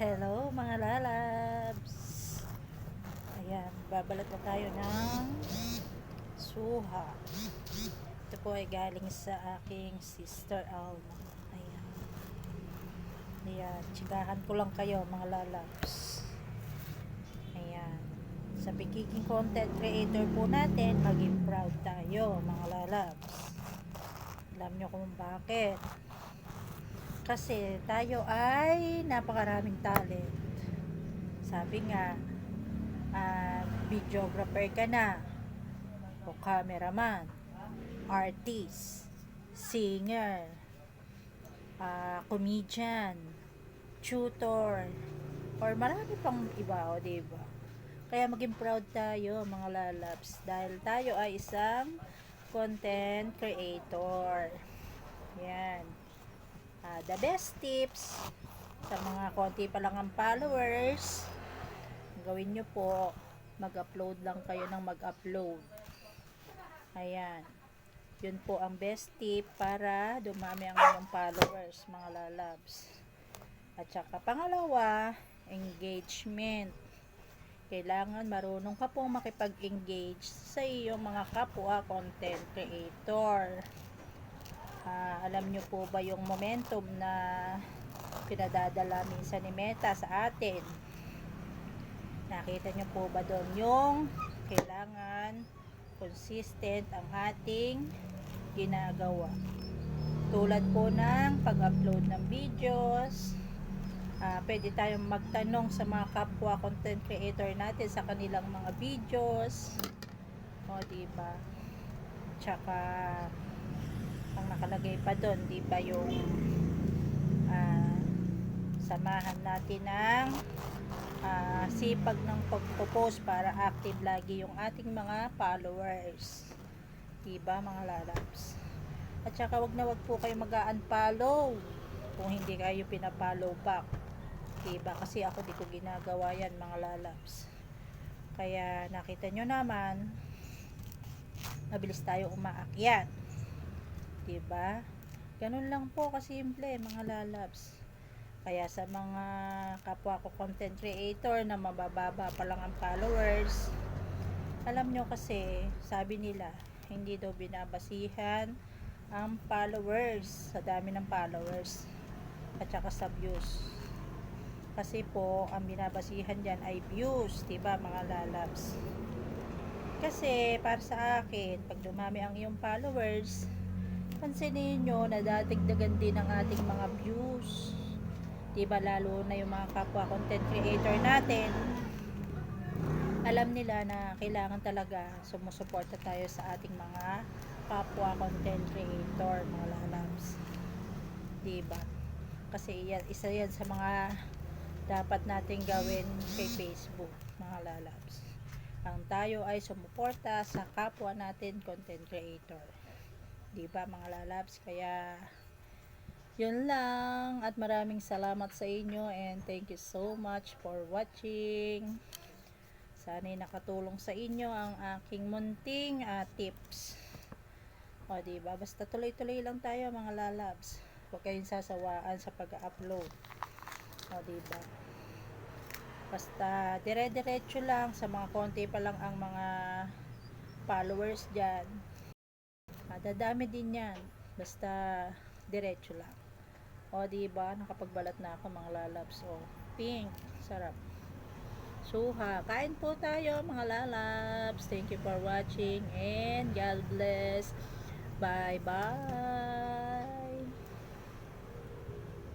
Hello mga lalabs. Ayan, babalat na tayo ng suha. Ito po ay galing sa aking sister Alma. Ayan. Ayan, tsikahan ko lang kayo mga lalabs. Ayan. Sa pagiging content creator po natin, maging proud tayo mga lalabs. Alam nyo kung bakit. Kasi tayo ay napakaraming talent. Sabi nga, videographer ka na, o cameraman, artist, singer, comedian, tutor, or marami pang iba, o diba? Kaya maging proud tayo mga lalabs dahil tayo ay isang content creator. Yan. The best tips sa mga konti pa lang ang followers, gawin nyo po, mag-upload lang kayo ng mag-upload. Ayan. Yun po ang best tip para dumami ang inyong followers, mga lalabs. At saka pangalawa, engagement. Kailangan marunong ka pong makipag-engage sa iyong mga kapwa content creator. Alam nyo po ba yung momentum na pinadadala minsan ni Meta sa atin? Nakita nyo po ba doon yung kailangan consistent ang ating ginagawa? Tulad po ng pag-upload ng videos, pwede tayong magtanong sa mga kapwa content creator natin sa kanilang mga videos. O diba? Tsaka ang nakalagay pa doon, diba yung samahan natin ng sipag ng pagpo-post para active lagi yung ating mga followers, diba mga lalabs? At saka wag na wag po kayo mag-unfollow kung hindi kayo pinapollow back, diba? Kasi ako di ko ginagawa yan mga lalabs. Kaya nakita nyo naman, mabilis tayo umaakyat, diba? Ganun lang po kasimple mga lalabs. Kaya sa mga kapwa ko content creator na mabababa pa lang ang followers, alam nyo kasi, sabi nila, hindi daw binabasihan ang followers sa dami ng followers at saka sa views. Kasi po, ang binabasihan dyan ay views, diba mga lalabs? Kasi, para sa akin, pag dumami ang iyong followers, pansinin nyo na dadagdagan din ang ating mga views. Diba, lalo na yung mga kapwa content creator natin, alam nila na kailangan talaga sumusuporta tayo sa ating mga kapwa content creator, mga lalabs. Diba? Kasi isa yan sa mga dapat nating gawin kay Facebook, mga lalabs. Ang tayo ay sumuporta sa kapwa natin content creator. Diba mga lalabs? Kaya yun lang, at maraming salamat sa inyo and thank you so much for watching. Sana'y nakatulong sa inyo ang aking munting tips. O diba, basta tuloy-tuloy lang tayo mga lalabs. Huwag kayong sasawaan sa pag-upload. O diba, basta dire-diretso lang, sa mga konti pa lang ang mga followers dyan, dadami din yan, basta diretso lang. O diba, nakapagbalat na ako mga lalabs. O, pink, sarap. Suha, kain po tayo mga lalabs. Thank you for watching and God bless. Bye bye.